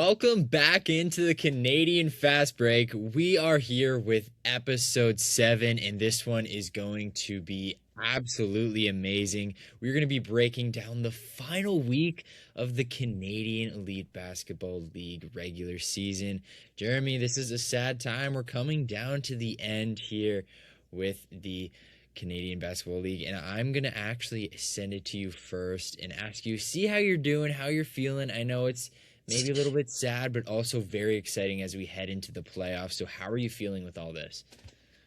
welcome back into the Canadian Fast Break. We are here with episode 7, and this one is going to be absolutely amazing. We're going to be breaking down the final week of the Canadian Elite Basketball League regular season. Jeremy, this is a sad time. We're coming down to the end here with the Canadian Basketball League, and I'm gonna actually send it to you first and ask you, see how you're doing, how you're feeling. I know it's maybe a little bit sad, but also very exciting as we head into the playoffs. So how are you feeling with all this?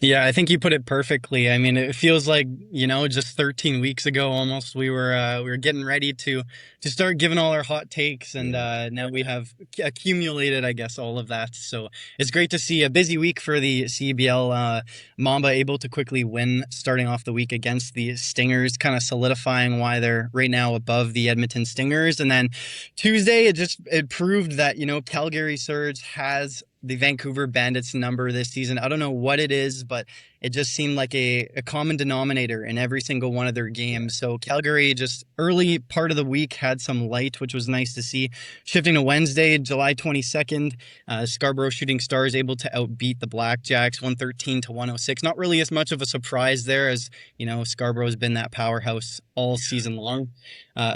Yeah, I think you put it perfectly. I mean, it feels like, just 13 weeks ago almost we were getting ready to start giving all our hot takes, and Yeah. now we have accumulated, I guess, all of that. So it's great to see a busy week for the CEBL. Mamba able to quickly win starting off the week against the Stingers, kind of solidifying why they're right now above the Edmonton Stingers. And then Tuesday, it proved that, Calgary Surge has the Vancouver Bandits number this season. I don't know what it is, but it just seemed like a common denominator in every single one of their games. So Calgary, just early part of the week, had some light, which was nice to see. Shifting to Wednesday, July 22nd, Scarborough Shooting Stars able to outbeat the Blackjacks 113-106. Not really as much of a surprise there, as Scarborough has been that powerhouse all season long.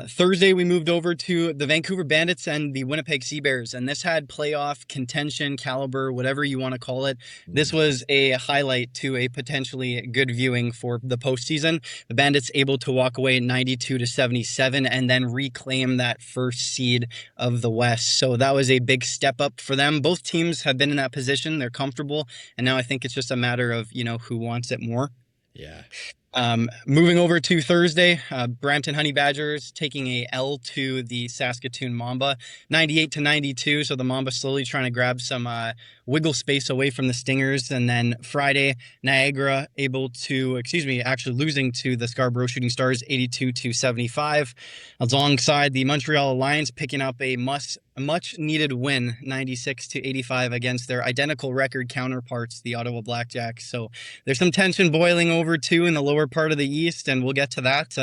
Thursday, we moved over to the Vancouver Bandits and the Winnipeg Sea Bears, and this had playoff contention, caliber, whatever you want to call it. This was a highlight to a potentially good viewing for the postseason. The Bandits able to walk away 92-77 and then reclaim that first seed of the West. So that was a big step up for them. Both teams have been in that position. They're comfortable, and now I think it's just a matter of, who wants it more. Yeah. Moving over to Thursday, Brampton Honey Badgers taking a L to the Saskatoon Mamba, 98-92. So the Mamba slowly trying to grab some wiggle space away from the Stingers. And then Friday, Niagara actually losing to the Scarborough Shooting Stars, 82-75. Alongside the Montreal Alliance picking up a much needed win, 96-85, against their identical record counterparts, the Ottawa Blackjacks. So there's some tension boiling over too in the lower part of the East, and we'll get to that.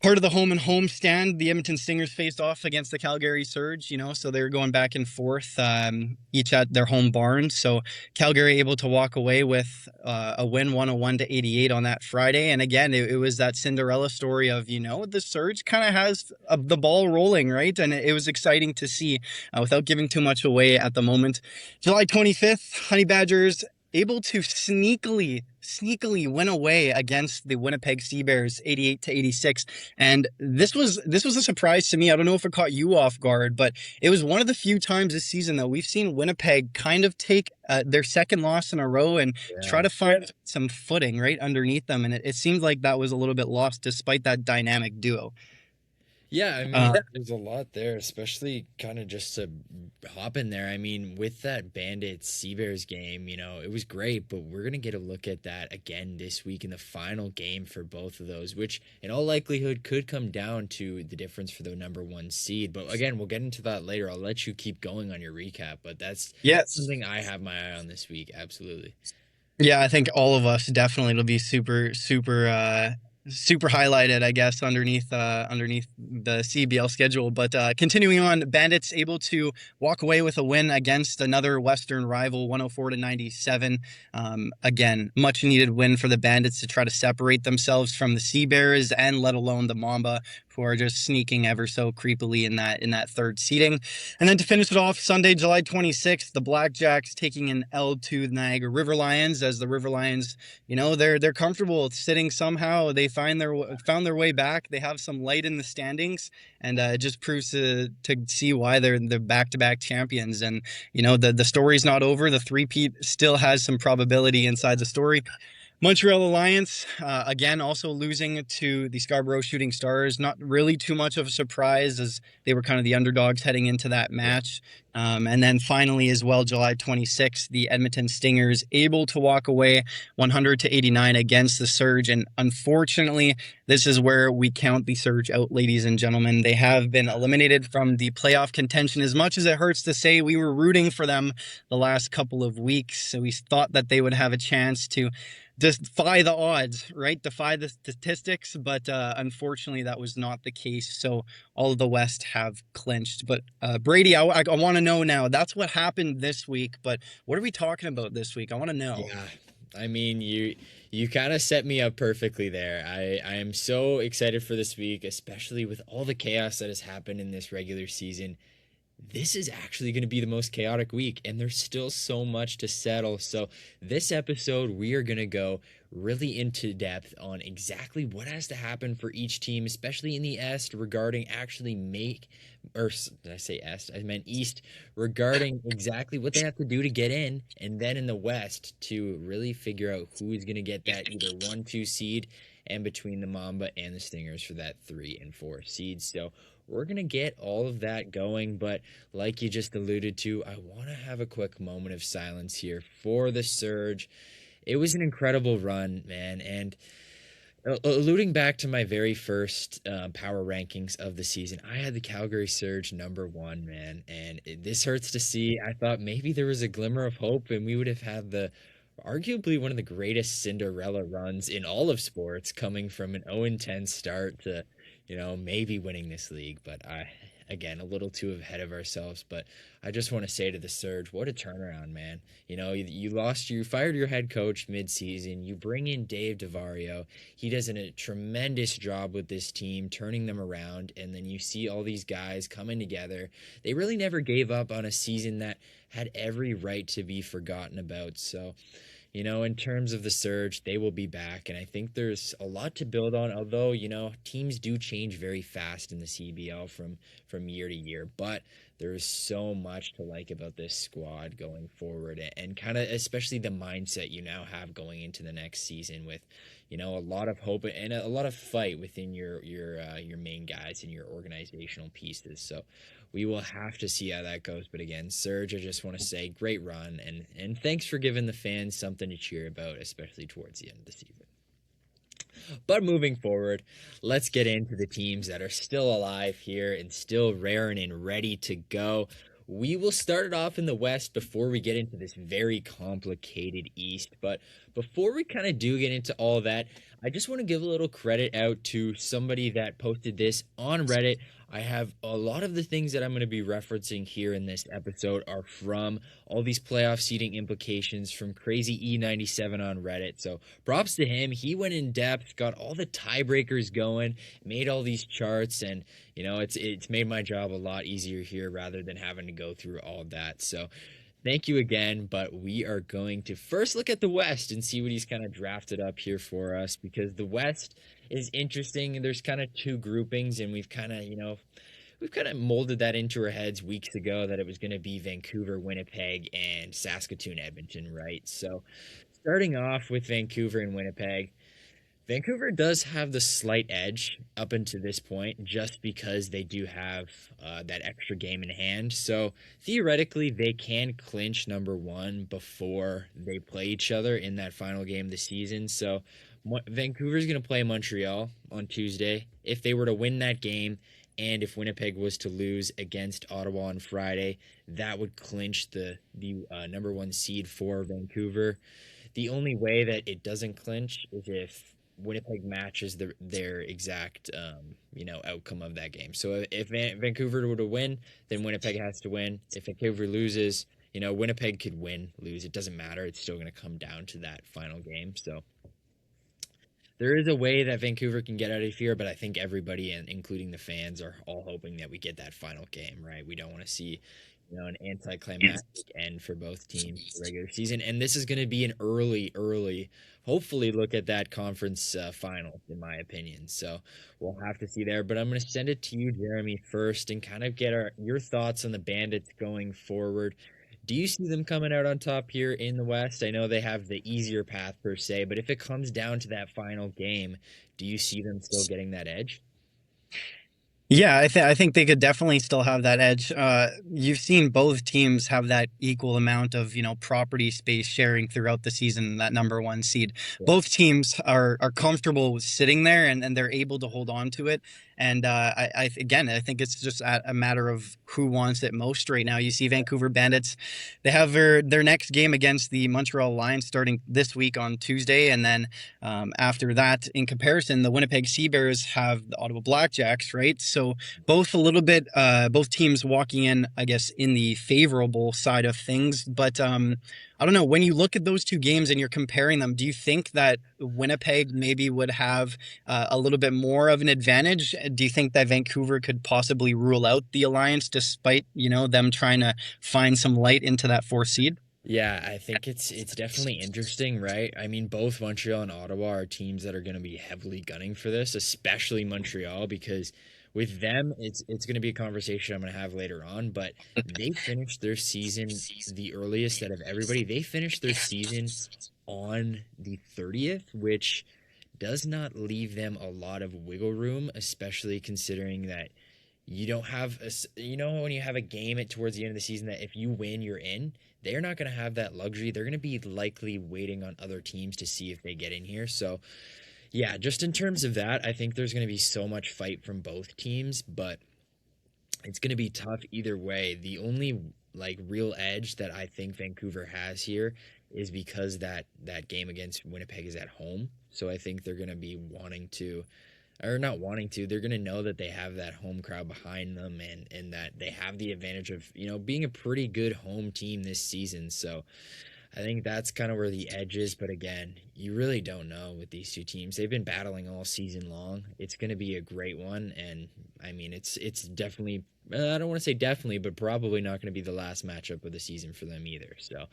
Part of the home and home stand, the Edmonton Stingers faced off against the Calgary Surge, so they were going back and forth, each at their home barns. So Calgary able to walk away with a win, 101-88 on that Friday. And again, it was that Cinderella story of, the Surge kind of has the ball rolling, right? And it was exciting to see without giving too much away at the moment. July 25th, Honey Badgers able to sneakily win away against the Winnipeg Sea Bears, 88-86. And this was a surprise to me. I don't know if it caught you off guard, but it was one of the few times this season that we've seen Winnipeg kind of take their second loss in a row and try to find some footing right underneath them. And it seemed like that was a little bit lost despite that dynamic duo. Yeah, I mean, there's a lot there, especially kind of just to hop in there. I mean, with that Bandits Sea Bears game, it was great, but we're going to get a look at that again this week in the final game for both of those, which in all likelihood could come down to the difference for the number 1 seed. But again, we'll get into that later. I'll let you keep going on your recap, but that's something I have my eye on this week. Absolutely. Yeah, I think all of us definitely. It'll be super highlighted, I guess, underneath the CBL schedule. But continuing on, Bandits able to walk away with a win against another Western rival, 104-97. Again, much needed win for the Bandits to try to separate themselves from the Sea Bears and let alone the Mamba, who are just sneaking ever so creepily in that third seeding. And then to finish it off, Sunday, July 26th, the Blackjacks taking an L to the Niagara River Lions, as the River Lions, they're comfortable sitting somehow. They found their way back. They have some light in the standings, and it just proves to see why they're the back-to-back champions. And the story's not over. The three-peat still has some probability inside the story. Montreal Alliance, again, also losing to the Scarborough Shooting Stars. Not really too much of a surprise, as they were kind of the underdogs heading into that match. And then finally as well, July 26th, the Edmonton Stingers able to walk away 100-89 against the Surge. And unfortunately, this is where we count the Surge out, ladies and gentlemen. They have been eliminated from the playoff contention. As much as it hurts to say, we were rooting for them the last couple of weeks. So we thought that they would have a chance to defy the odds, right? Defy the statistics, but unfortunately, that was not the case. So all of the West have clinched. But Brady, I want to know now. That's what happened this week. But what are we talking about this week? I want to know. Yeah. I mean, you kind of set me up perfectly there. I am so excited for this week, especially with all the chaos that has happened in this regular season. This is actually going to be the most chaotic week, and there's still so much to settle. So, this episode, we are going to go really into depth on exactly what has to happen for each team, especially in the Est, regarding actually did I say Est? I meant East, regarding exactly what they have to do to get in, and then in the West to really figure out who is going to get that either 1-2 seed and between the Mamba and the Stingers for that 3 and 4 seeds. So, we're going to get all of that going, but like you just alluded to, I want to have a quick moment of silence here for the Surge. It was an incredible run, man, and alluding back to my very first power rankings of the season, I had the Calgary Surge #1, man, and this hurts to see. I thought maybe there was a glimmer of hope, and we would have had the arguably one of the greatest Cinderella runs in all of sports, coming from an 0-10 start to, maybe winning this league. But again, a little too ahead of ourselves. But I just want to say to the Surge, what a turnaround, man. You fired your head coach mid-season. You bring in Dave DeVario. He does a tremendous job with this team, turning them around. And then you see all these guys coming together. They really never gave up on a season that had every right to be forgotten about. So, in terms of the Surge, they will be back, and I think there's a lot to build on. Although, teams do change very fast in the CBL from year to year, but there is so much to like about this squad going forward, and kind of especially the mindset you now have going into the next season with, a lot of hope and a lot of fight within your main guys and your organizational pieces. So we will have to see how that goes. But again, Serge, I just want to say great run, and thanks for giving the fans something to cheer about, especially towards the end of the season. But moving forward, let's get into the teams that are still alive here and still raring and ready to go. We will start it off in the West before we get into this very complicated East. But before we kind of do get into all that, I just want to give a little credit out to somebody that posted this on Reddit. I have a lot of the things that I'm going to be referencing here in this episode are from all these playoff seeding implications from Crazy E97 on Reddit. So props to him. He went in depth, got all the tiebreakers going, made all these charts, and it's made my job a lot easier here rather than having to go through all that. So thank you again, but we are going to first look at the West and see what he's kind of drafted up here for us, because the West is interesting, and there's kind of two groupings, and we've kind of molded that into our heads weeks ago that it was going to be Vancouver, Winnipeg, and Saskatoon, Edmonton, right? So starting off with Vancouver and Winnipeg, Vancouver does have the slight edge up until this point just because they do have that extra game in hand. So theoretically, they can clinch #1 before they play each other in that final game of the season. So Vancouver's going to play Montreal on Tuesday. If they were to win that game, and if Winnipeg was to lose against Ottawa on Friday, that would clinch the #1 seed for Vancouver. The only way that it doesn't clinch is if Winnipeg matches their exact outcome of that game. So if Vancouver were to win, then Winnipeg has to win. If Vancouver loses, Winnipeg could win, lose. It doesn't matter. It's still going to come down to that final game. So there is a way that Vancouver can get out of here, but I think everybody, including the fans, are all hoping that we get that final game, right? We don't want to see, an anticlimactic end for both teams in the regular season. And this is going to be an early, hopefully look at that conference final, in my opinion. So we'll have to see there. But I'm going to send it to you, Jeremy, first, and kind of get your thoughts on the Bandits going forward. Do you see them coming out on top here in the West? I know they have the easier path per se, but if it comes down to that final game, do you see them still getting that edge? Yeah, I think they could definitely still have that edge. You've seen both teams have that equal amount of, property space sharing throughout the season, that number one seed. Yeah. Both teams are comfortable with sitting there, and they're able to hold on to it. And again, I think it's just a matter of who wants it most right now. You see Vancouver Bandits, they have their next game against the Montreal Lions starting this week on Tuesday, and then after that, in comparison, the Winnipeg Sea Bears have the Ottawa Blackjacks, right? So both a little bit, both teams walking in, I guess, in the favorable side of things. But I don't know. When you look at those two games and you're comparing them, do you think that Winnipeg maybe would have a little bit more of an advantage? Do you think that Vancouver could possibly rule out the Alliance despite, them trying to find some light into that fourth seed? Yeah, I think it's definitely interesting, right? I mean, both Montreal and Ottawa are teams that are going to be heavily gunning for this, especially Montreal, because with them, it's going to be a conversation I'm going to have later on, but they finished their season the earliest out of everybody. They finished their season on the 30th, which does not leave them a lot of wiggle room, especially considering that you don't have when you have a game at towards the end of the season that if you win you're in. They're not going to have that luxury. They're going to be likely waiting on other teams to see if they get in here. So yeah, just in terms of that, I think there's going to be so much fight from both teams, but it's going to be tough either way. The only like real edge that I think Vancouver has here is because that game against Winnipeg is at home. So I think they're going to be wanting to, or not wanting to, they're going to know that they have that home crowd behind them, and that they have the advantage of, being a pretty good home team this season. So I think that's kind of where the edge is. But again, you really don't know with these two teams. They've been battling all season long. It's going to be a great one. And I mean, it's definitely, I don't want to say definitely, but probably not going to be the last matchup of the season for them either. So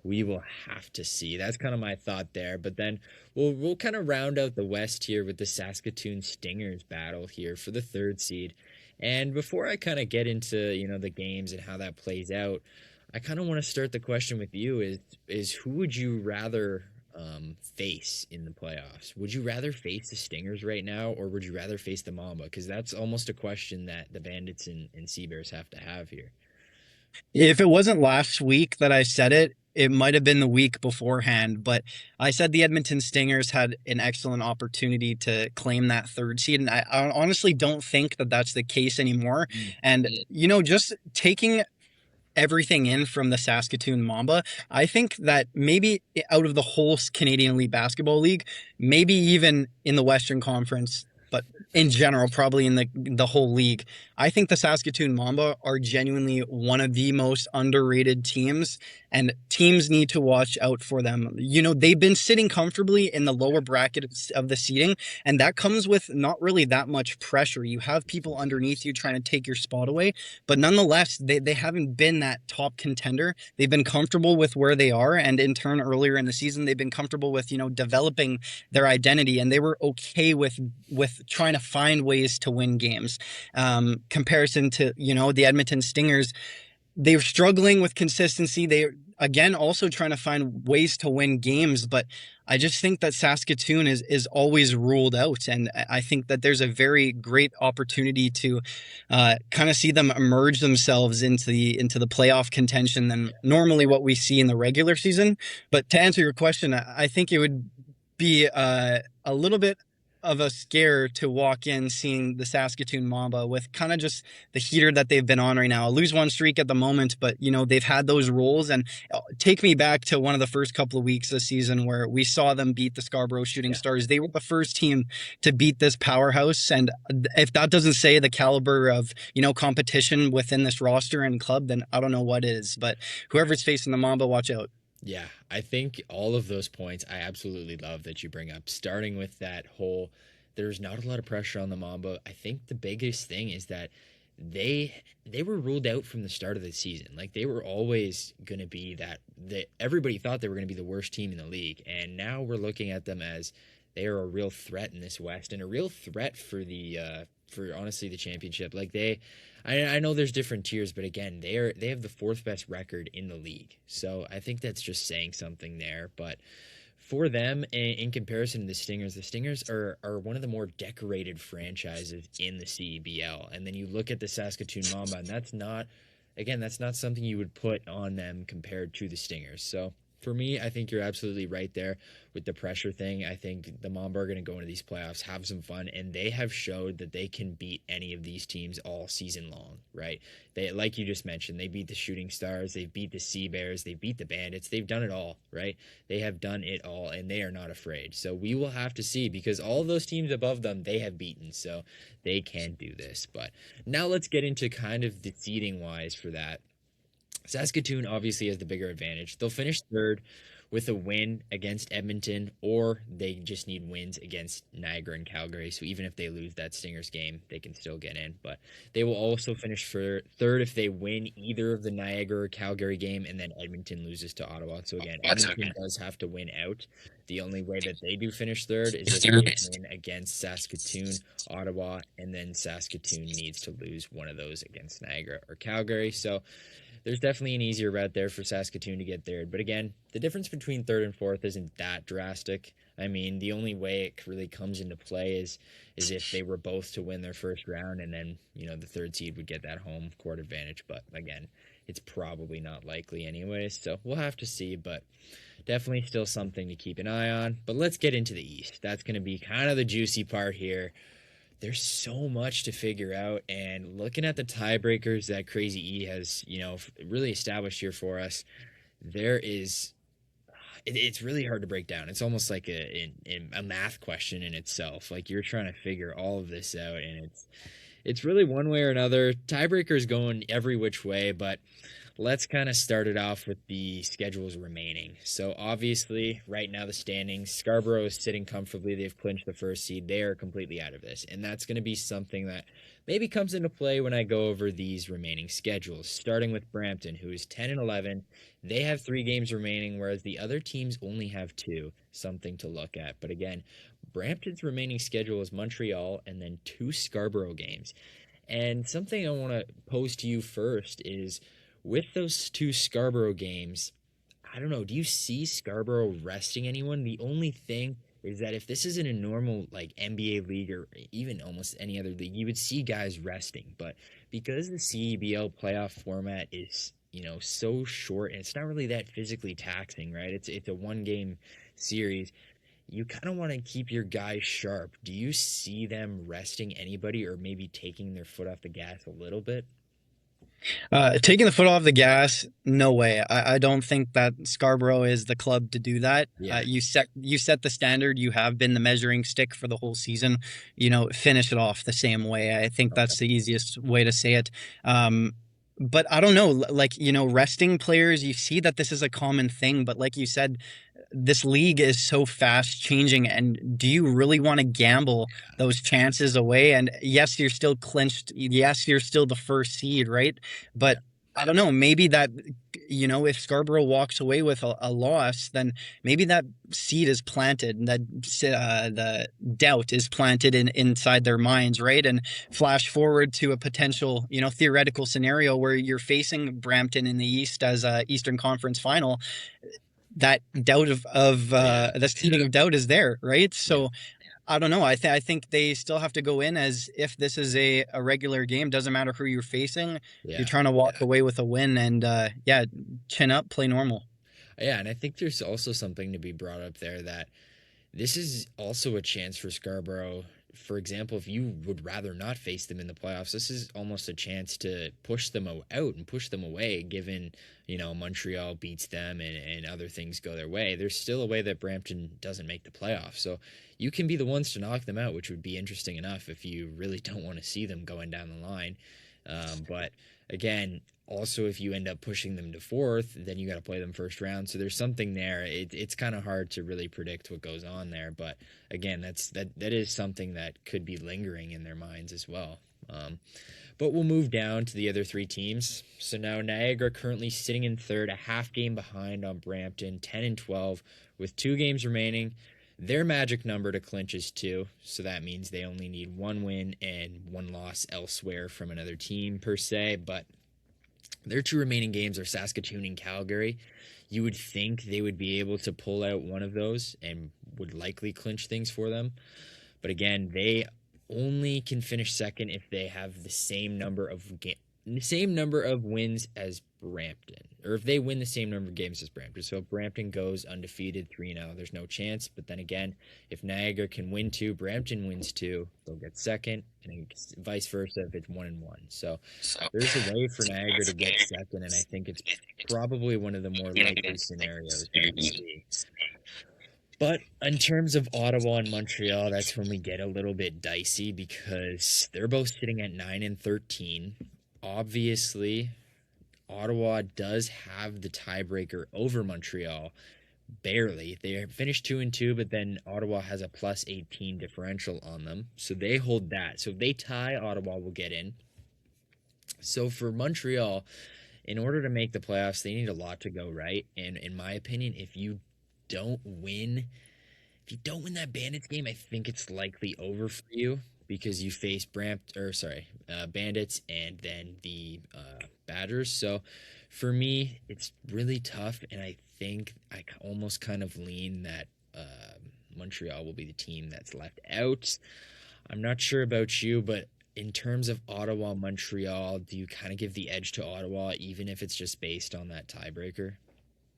we will have to see. That's kind of my thought there. But then we'll kind of round out the West here with the Saskatoon Stingers battle here for the third seed. And before I kind of get into, the games and how that plays out, I kind of want to start the question with you is who would you rather face in the playoffs? Would you rather face the Stingers right now, or would you rather face the Mamba? Because that's almost a question that the Bandits and Sea Bears have to have here. If it wasn't last week that I said it, it might have been the week beforehand, but I said the Edmonton Stingers had an excellent opportunity to claim that third seed. And I honestly don't think that that's the case anymore. And, just taking everything in from the Saskatoon Mamba, I think that maybe out of the whole Canadian Elite Basketball League, maybe even in the Western Conference, but in general, probably in the whole league, I think the Saskatoon Mamba are genuinely one of the most underrated teams, and teams need to watch out for them. They've been sitting comfortably in the lower bracket of the seating, and that comes with not really that much pressure. You have people underneath you trying to take your spot away, but nonetheless, they haven't been that top contender. They've been comfortable with where they are, and in turn, earlier in the season, they've been comfortable with, developing their identity, and they were okay with trying to find ways to win games. Comparison to, the Edmonton Stingers, they're struggling with consistency. They again also trying to find ways to win games, but I just think that Saskatoon is always ruled out, and I think that there's a very great opportunity to kind of see them emerge themselves into the playoff contention than normally what we see in the regular season. But to answer your question, I think it would be a little bit of a scare to walk in seeing the Saskatoon Mamba with kind of just the heater that they've been on right now. A lose one streak at the moment, but they've had those roles, and take me back to one of the first couple of weeks this season where we saw them beat the Scarborough Shooting Yeah. Stars. They were the first team to beat this powerhouse, and if that doesn't say the caliber of competition within this roster and club, then I don't know what is. But whoever's facing the Mamba, watch out. Yeah, I think all of those points I absolutely love that you bring up, starting with that whole there's not a lot of pressure on the Mamba. I think the biggest thing is that they were ruled out from the start of the season. Like they were always going to be that everybody thought they were going to be the worst team in the league, and now we're looking at them as they are a real threat in this West and a real threat for honestly the championship. Like I know there's different tiers, but again, they have the fourth best record in the league. So I think that's just saying something there. But for them, in comparison to the Stingers are one of the more decorated franchises in the CEBL. And then you look at the Saskatoon Mamba, and that's not something you would put on them compared to the Stingers. So for me, I think you're absolutely right there with the pressure thing. I think the Mamba are going to go into these playoffs, have some fun, and they have showed that they can beat any of these teams all season long, right? They, like you just mentioned, they beat the Shooting Stars, they beat the Sea Bears, they beat the Bandits, they've done it all, right? They have done it all, and they are not afraid. So we will have to see, because all those teams above them, they have beaten, so they can do this. But now let's get into kind of the seeding wise for that. Saskatoon obviously has the bigger advantage. They'll finish third with a win against Edmonton, or they just need wins against Niagara and Calgary. So even if they lose that Stingers game, they can still get in. But they will also finish for third if they win either of the Niagara or Calgary game, and then Edmonton loses to Ottawa. So again, Edmonton does have to win out. The only way that they do finish third is if they win against Saskatoon, Ottawa, and then Saskatoon needs to lose one of those against Niagara or Calgary. So there's definitely an easier route there for Saskatoon to get third. But again, the difference between third and fourth isn't that drastic. I mean, the only way it really comes into play is if they were both to win their first round, and then, the third seed would get that home court advantage. But again, it's probably not likely anyways. So we'll have to see, but definitely still something to keep an eye on. But let's get into the East. That's going to be kind of the juicy part here. There's so much to figure out, and looking at the tiebreakers that Crazy E has, really established here for us, it's really hard to break down. It's almost like a math question in itself. Like, you're trying to figure all of this out, and it's really one way or another. Tiebreakers going every which way, but let's kind of start it off with the schedules remaining. So obviously, right now the standings, Scarborough is sitting comfortably. They've clinched the first seed. They are completely out of this. And that's going to be something that maybe comes into play when I go over these remaining schedules, starting with Brampton, who is 10 and 11. They have 3 games remaining, whereas the other teams only have 2. Something to look at. But again, Brampton's remaining schedule is Montreal and then 2 Scarborough games. And something I want to pose to you first is, with those 2 Scarborough games, I don't know, do you see Scarborough resting anyone? The only thing is that if this isn't a normal like NBA league or even almost any other league, you would see guys resting. But because the CEBL playoff format is, so short, and it's not really that physically taxing, right? It's a 1-game series. You kind of want to keep your guys sharp. Do you see them resting anybody, or maybe taking their foot off the gas a little bit? Taking the foot off the gas, no way. I don't think that Scarborough is the club to do that. Yeah. You set the standard. You have been the measuring stick for the whole season. Finish it off the same way. I think Okay. that's the easiest way to say it. But I don't know, like, resting players, you see that this is a common thing, but like you said, this league is so fast changing, and do you really want to gamble those chances away? And yes, you're still clinched. Yes, you're still the first seed, right? Yeah. But I don't know, maybe that, if Scarborough walks away with a loss, then maybe that seed is planted, and that the doubt is planted inside their minds, right? And flash forward to a potential, theoretical scenario where you're facing Brampton in the East as a Eastern Conference final. That doubt Yeah. the seeding of doubt is there, right? Yeah. So I don't know. I think they still have to go in as if this is a regular game. Doesn't matter who you're facing. You're Yeah. trying to walk away with a win, and yeah, chin up, play normal. Yeah, and I think there's also something to be brought up there, that this is also a chance for Scarborough. For example, if you would rather not face them in the playoffs, this is almost a chance to push them out and push them away, given, Montreal beats them, and other things go their way. There's still a way that Brampton doesn't make the playoffs. So you can be the ones to knock them out, which would be interesting enough if you really don't want to see them going down the line. But again, also, if you end up pushing them to fourth, then you got to play them first round. So there's something there. It's kind of hard to really predict what goes on there. But again, that is something that could be lingering in their minds as well. But we'll move down to the other 3 teams. So now Niagara currently sitting in third, a half game behind on Brampton, 10 and 12, with 2 games remaining. Their magic number to clinch is 2, so that means they only need 1 win and 1 loss elsewhere from another team per se. But Their two remaining games are Saskatoon and Calgary. You would think they would be able to pull out one of those and would likely clinch things for them. But again, they only can finish second if they have the same number of wins as Brampton, or if they win the same number of games as Brampton. So if Brampton goes undefeated 3-0, there's no chance. But then again, if Niagara can win two, Brampton wins two, they'll get second, and vice versa if it's 1-1. So there's a way for Niagara to get second, and I think it's probably one of the more likely scenarios we can see. But in terms of Ottawa and Montreal, that's when we get a little bit dicey because they're both sitting at 9 and 13. Obviously, Ottawa does have the tiebreaker over Montreal, barely. They finished 2 and 2, but then Ottawa has a plus 18 differential on them, so they hold that. So if they tie, Ottawa will get in. So for Montreal, in order to make the playoffs, they need a lot to go right. And in my opinion, don't win, if you don't win that Bandits game, I think it's likely over for you because you face Bandits and then the Badgers. So for me, it's really tough, and I think I almost kind of lean that Montreal will be the team that's left out. I'm not sure about you, but in terms of Ottawa, Montreal, do you kind of give the edge to Ottawa, even if it's just based on that tiebreaker?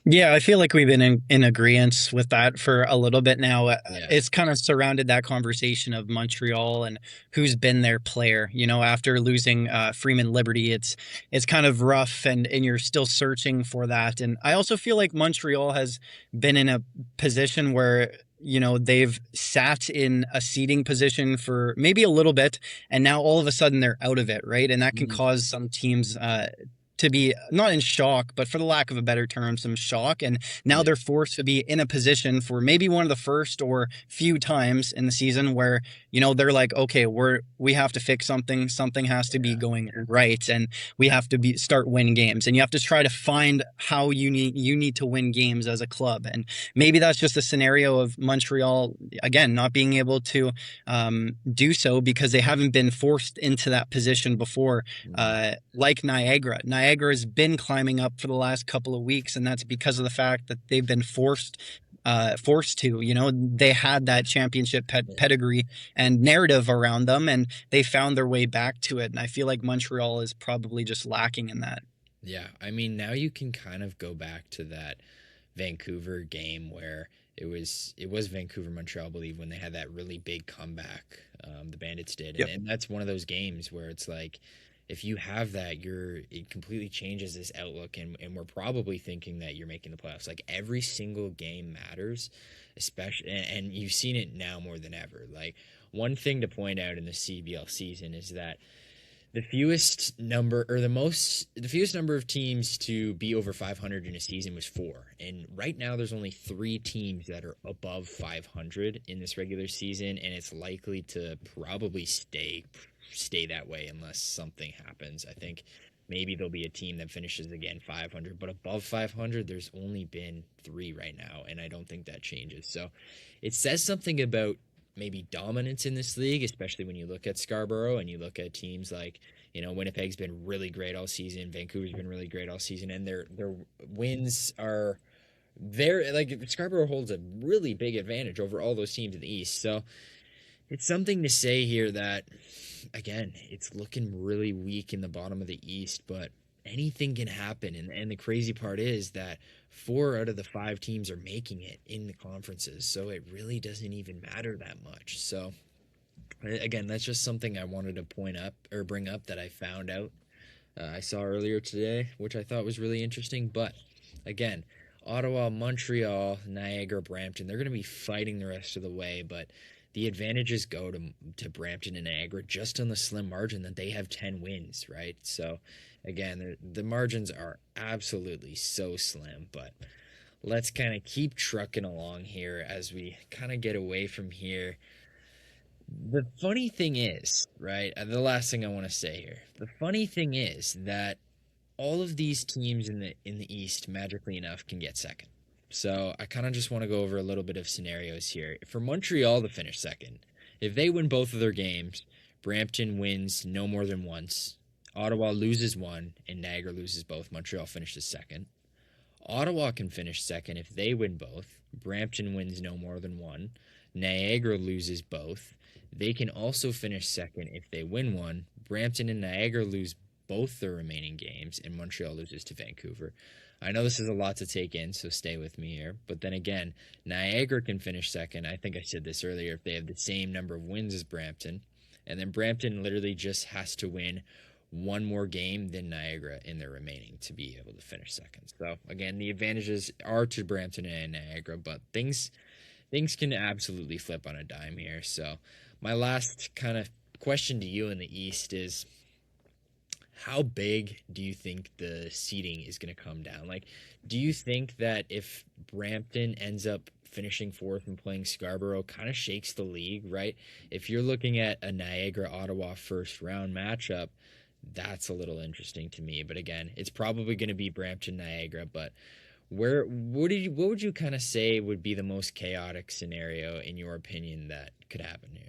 Yeah, I feel like we've been in agreement with that for a little bit now. Yeah. It's kind of surrounded that conversation of Montreal and who's been their player. You know, after losing Freeman Liberty, it's kind of rough, and you're still searching for that. And I also feel like Montreal has been in a position where they've sat in a seating position for maybe a little bit, and now all of a sudden they're out of it, right? And that can Mhm. cause some teams to be not in shock, but for the lack of a better term, some shock. And now Yeah. they're forced to be in a position for maybe one of the first or few times in the season where, they're like, okay, we have to fix something. Something has to be going right. And we have to start winning games. And you have to try to find how you need to win games as a club. And maybe that's just a scenario of Montreal, again, not being able to do so because they haven't been forced into that position before, Mhm. like Niagara. Niagara has been climbing up for the last couple of weeks, and that's because of the fact that they've been forced to. They had that championship pedigree and narrative around them, and they found their way back to it. And I feel like Montreal is probably just lacking in that. Yeah, I mean, now you can kind of go back to that Vancouver game where it was Vancouver Montreal, I believe, when they had that really big comeback. The Bandits did, and, Yep. and that's one of those games where it's like, if you have that, it completely changes this outlook, and we're probably thinking that you're making the playoffs. Like every single game matters, especially, and you've seen it now more than ever. Like one thing to point out in the CBL season is that the fewest number of teams to be over 500 in a season was four. And right now there's only three teams that are above 500 in this regular season, and it's likely to probably stay that way unless something happens. I think maybe there'll be a team that finishes again 500, but above 500 there's only been three right now, and I don't think that changes. So it says something about maybe dominance in this league, especially when you look at Scarborough and you look at teams like, Winnipeg's been really great all season, Vancouver's been really great all season, and their wins are there. Like Scarborough holds a really big advantage over all those teams in the East. So it's something to say here that, again, it's looking really weak in the bottom of the East, but anything can happen. And the crazy part is that four out of the five teams are making it in the conferences. So it really doesn't even matter that much. So, again, that's just something I wanted to point up or bring up that I found out. I saw earlier today, which I thought was really interesting. But again, Ottawa, Montreal, Niagara, Brampton, they're going to be fighting the rest of the way. But the advantages go to Brampton and Niagara just on the slim margin that they have 10 wins, right? So, again, the margins are absolutely so slim. But let's kind of keep trucking along here as we kind of get away from here. The funny thing is, right? The last thing I want to say here. The funny thing is that all of these teams in the East, magically enough, can get second. So I kind of just want to go over a little bit of scenarios here. For Montreal to finish second, if they win both of their games, Brampton wins no more than once. Ottawa loses one and Niagara loses both. Montreal finishes second. Ottawa can finish second if they win both. Brampton wins no more than one. Niagara loses both. They can also finish second if they win one. Brampton and Niagara lose both their remaining games, and Montreal loses to Vancouver. I know this is a lot to take in, so stay with me here. But then again, Niagara can finish second. I think I said this earlier if they have the same number of wins as Brampton. And then Brampton literally just has to win one more game than Niagara in their remaining to be able to finish second. So again, the advantages are to Brampton and Niagara, but things can absolutely flip on a dime here. So my last kind of question to you in the East is how big do you think the seating is going to come down? Like, do you think that if Brampton ends up finishing fourth and playing Scarborough kind of shakes the league, right? If you're looking at a Niagara Ottawa first round matchup, that's a little interesting to me. But again, it's probably going to be Brampton Niagara. But what would you kind of say would be the most chaotic scenario in your opinion that could happen here?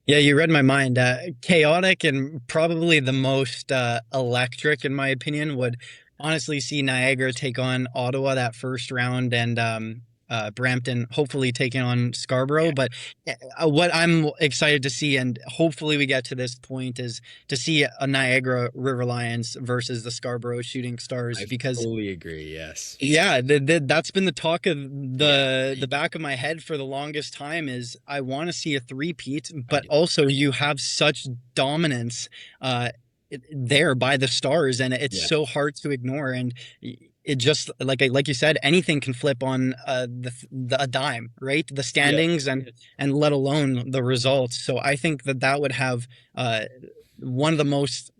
Yeah, you read my mind. Chaotic and probably the most electric, in my opinion, would honestly see Niagara take on Ottawa that first round, and Brampton hopefully taking on Scarborough. Yeah, But what I'm excited to see, and hopefully we get to this point, is to see a Niagara River Lions versus the Scarborough Shooting Stars, I because fully agree. Yes. yeah, that's been the talk of Yeah, the back of my head for the longest time. Is I want to see a three-peat, I but do. also you have such dominance uh there by the Stars, and it's Yeah. so hard to ignore. And it just like you said, anything can flip on a dime, right? The Yeah. standings, and let alone the results. So I think that would have uh one of the most,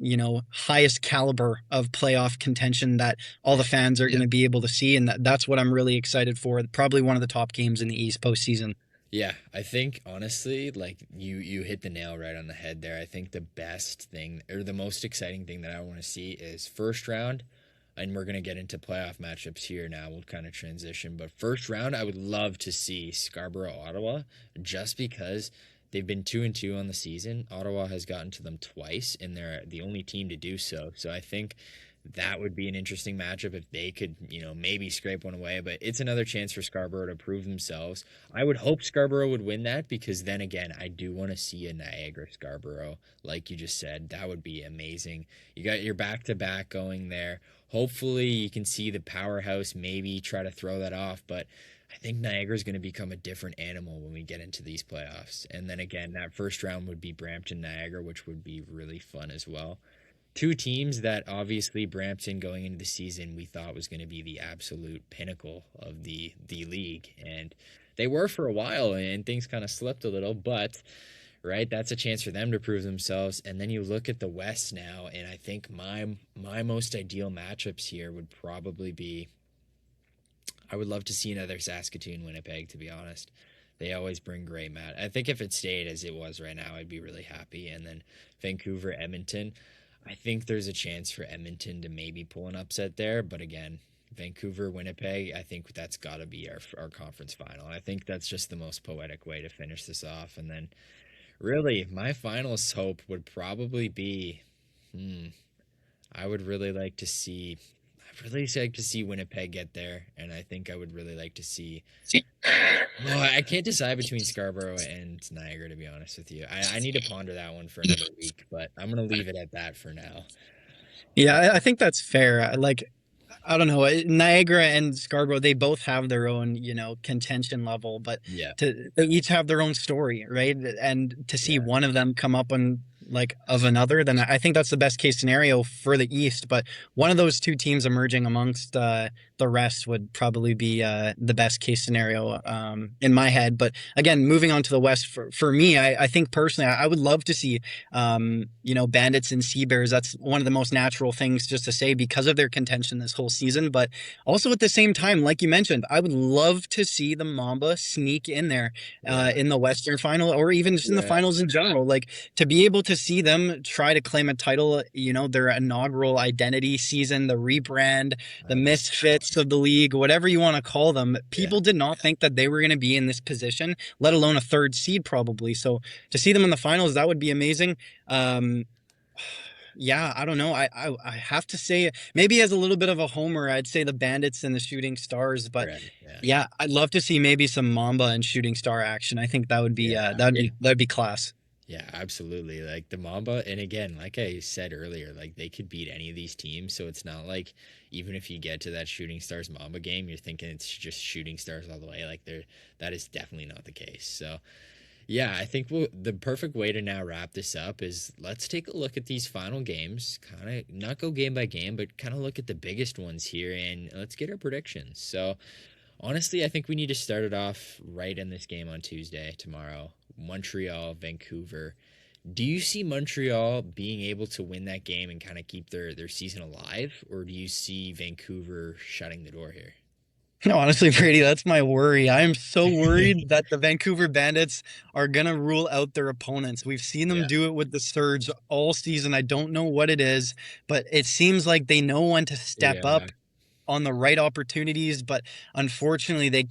highest caliber of playoff contention that all the fans are going to be able to see, and that's what I'm really excited for. Probably one of the top games in the East postseason. Yeah, I think honestly, like you hit the nail right on the head there. I think the best thing or the most exciting thing that I want to see is first round, and we're gonna get into playoff matchups here now. We'll kind of transition, but first round, I would love to see Scarborough Ottawa, just because they've been 2-2 on the season. Ottawa has gotten to them twice, and they're the only team to do so. So I think that would be an interesting matchup if they could, maybe scrape one away. But it's another chance for Scarborough to prove themselves. I would hope Scarborough would win that because then again, I do want to see a Niagara Scarborough, like you just said. That would be amazing. You got your back to back going there. Hopefully, you can see the powerhouse maybe try to throw that off. But I think Niagara is going to become a different animal when we get into these playoffs. And then again, that first round would be Brampton Niagara, which would be really fun as well. Two teams that obviously Brampton going into the season we thought was going to be the absolute pinnacle of the league, and they were for a while, and things kind of slipped a little, but right, that's a chance for them to prove themselves. And then you look at the West now, and I think my most ideal matchups here would probably be, I would love to see another Saskatoon Winnipeg, to be honest. They always bring great match. I think if it stayed as it was right now, I'd be really happy. And then Vancouver Edmonton. I think there's a chance for Edmonton to maybe pull an upset there, but again, Vancouver Winnipeg, I think that's got to be our conference final. I think that's just the most poetic way to finish this off. And then really, my finals hope would probably be, hmm, I would really like to see. I'd really like to see Winnipeg get there, and I think I would really like to see. Well, I can't decide between Scarborough and Niagara, to be honest with you. I need to ponder that one for another week, but I'm gonna leave it at that for now. Yeah, I think that's fair. I don't know. Niagara and Scarborough, they both have their own, contention level, but Yeah, they each have their own story, right? And to see yeah, one of them come up on like of another, then I think that's the best case scenario for the East. But one of those two teams emerging amongst the rest would probably be the best case scenario in my head. But again, moving on to the West, for me, I think personally, I would love to see Bandits and Sea Bears. That's one of the most natural things just to say because of their contention this whole season. But also at the same time, like you mentioned, I would love to see the Mamba sneak in there yeah, in the Western final, or even just in the yeah. finals in general. Like to be able to see them try to claim a title, their inaugural identity season, the rebrand, the That'd be misfits of the league, whatever you want to call them. yeah. People did not think that they were going to be in this position, let alone a third seed probably. So to see them in the finals, that would be amazing. Um, Yeah, I don't know. I have to say maybe as a little bit of a homer, I'd say the Bandits and the Shooting Stars, but Right. Yeah. yeah, I'd love to see maybe some Mamba and Shooting Star action. I think that would be Yeah. that'd be class. Yeah, absolutely. Like the Mamba, and again, like I said earlier, like they could beat any of these teams. So it's not like even if you get to that Shooting Stars Mamba game, you're thinking it's just Shooting Stars all the way. Like that is definitely not the case. So yeah, I think the perfect way to now wrap this up is let's take a look at these final games, kind of not go game by game, but kind of look at the biggest ones here and let's get our predictions. So honestly, I think we need to start it off right in this game on Tuesday, tomorrow. Montreal, Vancouver. Do you see Montreal being able to win that game and kind of keep their season alive, or do you see Vancouver shutting the door here? No, honestly, Brady, that's my worry. I am so worried that the Vancouver Bandits are gonna rule out their opponents. We've seen them Yeah. do it with the Surge all season. I don't know what it is, but it seems like they know when to step Yeah. up on the right opportunities, but unfortunately they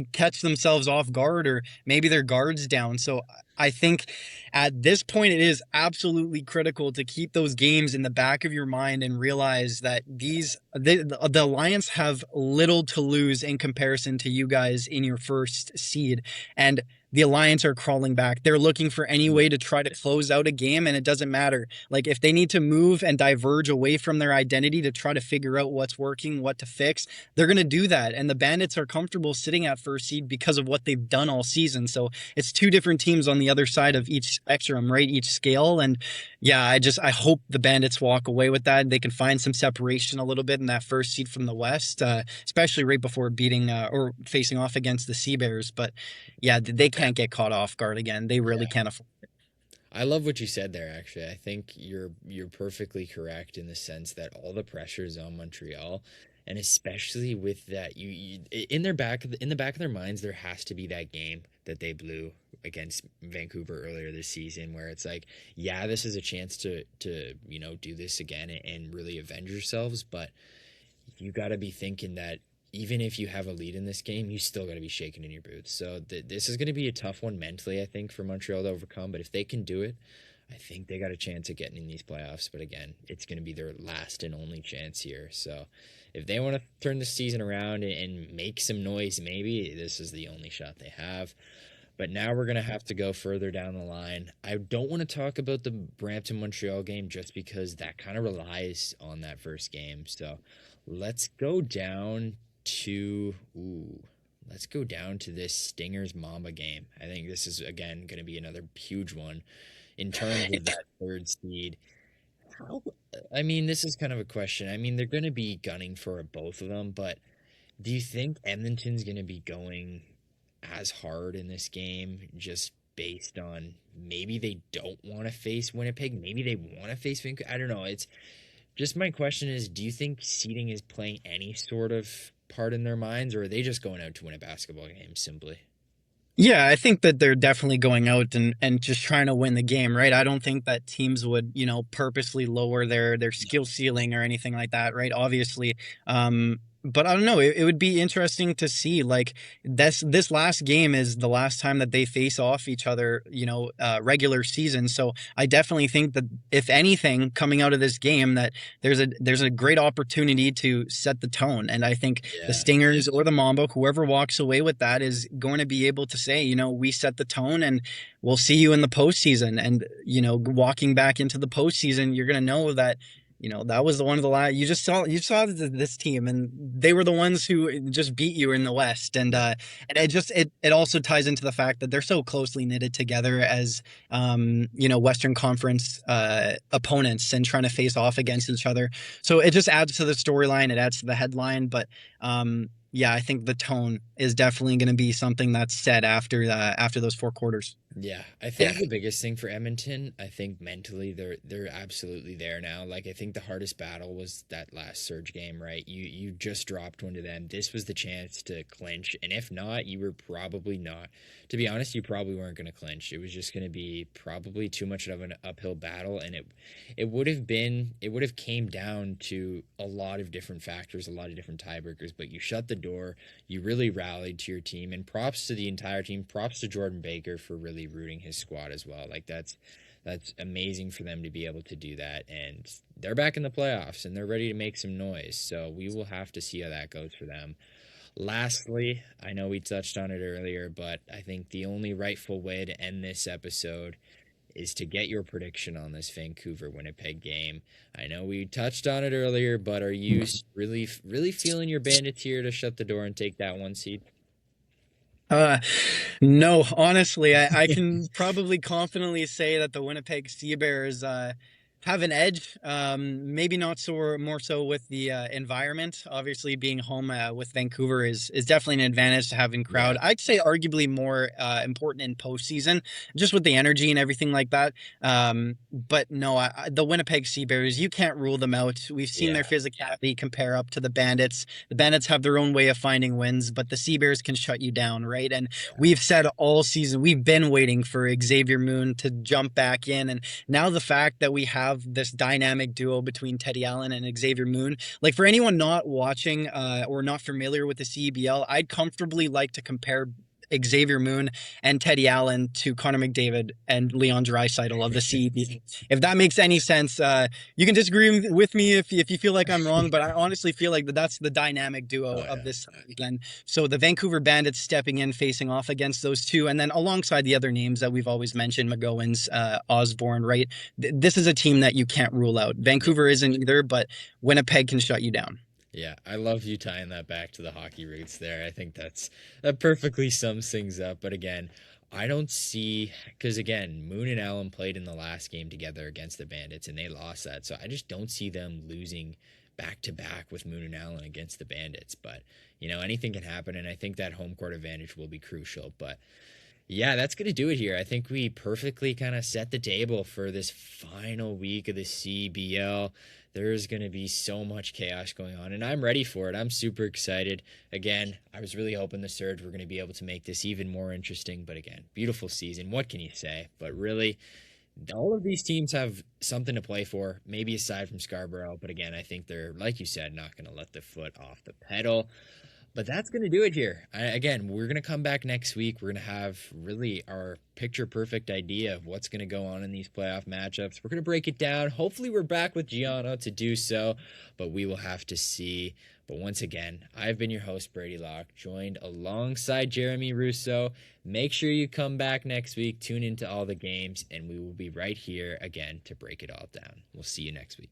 catch themselves off guard, or maybe their guards down. So I think at this point it is absolutely critical to keep those games in the back of your mind and realize that the Alliance have little to lose in comparison to you guys in your first seed, and the Alliance are crawling back. They're looking for any way to try to close out a game, and it doesn't matter. Like if they need to move and diverge away from their identity to try to figure out what's working, what to fix, they're going to do that. And the Bandits are comfortable sitting at first seed because of what they've done all season. So it's two different teams on the other side of each spectrum, right? Each scale. And yeah, I hope the Bandits walk away with that. They can find some separation a little bit in that first seed from the West, especially right before beating or facing off against the Sea Bears. But yeah, they can't get caught off guard again. They really can't afford. I love what you said there actually. I think you're perfectly correct in the sense that all the pressure is on Montreal and especially with that you in the back of their minds there has to be that game that they blew against Vancouver earlier this season where it's like, yeah, this is a chance to do this again and really avenge yourselves, but you got to be thinking that even if you have a lead in this game, you still got to be shaking in your boots. So this is going to be a tough one mentally, I think, for Montreal to overcome. But if they can do it, I think they got a chance at getting in these playoffs. But again, it's going to be their last and only chance here. So if they want to turn the season around and make some noise, maybe this is the only shot they have. But now we're going to have to go further down the line. I don't want to talk about the Brampton Montreal game just because that kind of relies on that first game. So let's go down to let's go down to this Stingers Mamba game. I think this is again going to be another huge one in terms of that third seed. How I mean, this is kind of a question. I mean, they're going to be gunning for both of them, but do you think Edmonton's going to be going as hard in this game just based on maybe they don't want to face Winnipeg, maybe they want to face Vancouver? I don't know. It's just my question is, do you think seeding is playing any sort of part in their minds, or are they just going out to win a basketball game simply? Yeah, I think that they're definitely going out and just trying to win the game, right? I don't think that teams would, purposely lower their skill ceiling or anything like that, right? Obviously. But I don't know. It would be interesting to see. Like this last game is the last time that they face off each other, regular season. So I definitely think that if anything coming out of this game, that there's a great opportunity to set the tone. And I think the Yeah. Stingers or the Mamba, whoever walks away with that, is going to be able to say, we set the tone, and we'll see you in the postseason. And walking back into the postseason, you're going to know that. That was the one of the last. You saw this team, and they were the ones who just beat you in the West, and it also ties into the fact that they're so closely knitted together as Western Conference opponents and trying to face off against each other. So it just adds to the storyline. It adds to the headline, but yeah, I think the tone is definitely going to be something that's set after those four quarters. Yeah, I think the biggest thing for Edmonton, I think mentally they're absolutely there now. Like I think the hardest battle was that last Surge game, right? You just dropped one to them. This was the chance to clinch, and if not, you were probably not. To be honest, you probably weren't going to clinch. It was just going to be probably too much of an uphill battle, and it would have came down to a lot of different factors, a lot of different tiebreakers. But you shut the door. You really rallied to your team, and props to the entire team. Props to Jordan Baker for really rooting his squad as well. Like That's amazing for them to be able to do that. And they're back in the playoffs and they're ready to make some noise. So we will have to see how that goes for them. Lastly, I know we touched on it earlier, but I think the only rightful way to end this episode is to get your prediction on this Vancouver Winnipeg game. I know we touched on it earlier, but are you really feeling your Bandits here to shut the door and take that one seed? Uh, no, honestly, I can probably confidently say that the Winnipeg Sea Bears have an edge. Maybe not so more so with the environment. Obviously, being home with Vancouver is definitely an advantage to having crowd. Yeah, I'd say arguably more important in postseason, just with the energy and everything like that. But no, the Winnipeg Sea Bears, you can't rule them out. We've seen their yeah, physicality compare up to the Bandits. The Bandits have their own way of finding wins, but the Sea Bears can shut you down, right? And we've said all season, we've been waiting for Xavier Moon to jump back in. And now the fact that we have this dynamic duo between Teddy Allen and Xavier Moon, like for anyone not watching or not familiar with the CEBL, I'd comfortably like to compare Xavier Moon and Teddy Allen to Connor McDavid and Leon Draisaitl of the CEB. If that makes any sense, you can disagree with me if you feel like I'm wrong, but I honestly feel like that's the dynamic duo oh of yeah, this season. So the Vancouver Bandits stepping in, facing off against those two, and then alongside the other names that we've always mentioned, McGowens, Osborne, right? This is a team that you can't rule out. yeah. Vancouver isn't either, but Winnipeg can shut you down. Yeah, I love you tying that back to the hockey roots there. I think that perfectly sums things up. But again, I don't see because again, Moon and Allen played in the last game together against the Bandits and they lost that. So I just don't see them losing back to back with Moon and Allen against the Bandits. But anything can happen, and I think that home court advantage will be crucial. But yeah, that's going to do it here. I think we perfectly kind of set the table for this final week of the CBL. There's going to be so much chaos going on, and I'm ready for it. I'm super excited. Again, I was really hoping the Surge were going to be able to make this even more interesting, but again, beautiful season. What can you say? But really, all of these teams have something to play for, maybe aside from Scarborough. But again, I think they're, like you said, not going to let the foot off the pedal. But that's going to do it here. Again, we're going to come back next week. We're going to have really our picture perfect idea of what's going to go on in these playoff matchups. We're going to break it down. Hopefully, we're back with Gianno to do so, but we will have to see. But once again, I've been your host, Brady Locke, joined alongside Jeremy Russo. Make sure you come back next week, tune into all the games, and we will be right here again to break it all down. We'll see you next week.